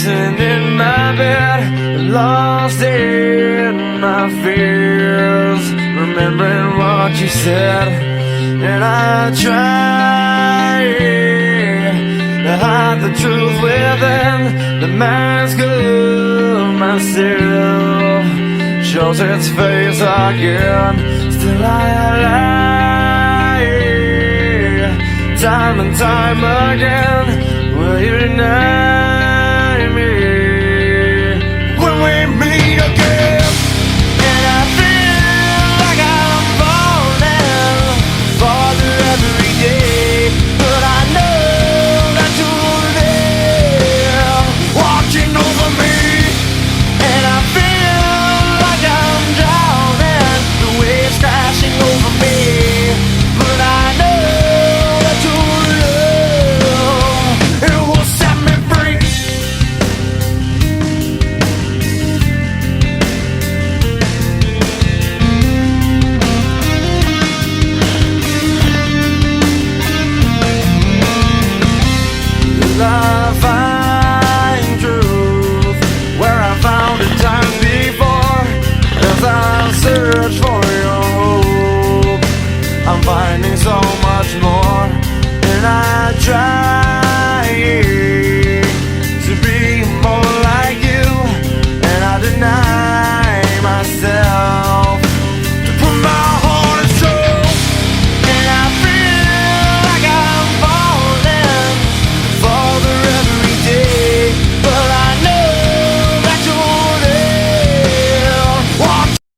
Sitting in my bed, lost in my fears, remembering what you said, and I try to hide the truth within the mask of myself. Shows its face again, still I lie, time and time again. Will you deny me when we meet again? And I feel like I'm falling farther every day, but I know that you're there watching over me. And I feel like I'm drowning, the waves crashing over me, but I know that you're love, it will set me free. Love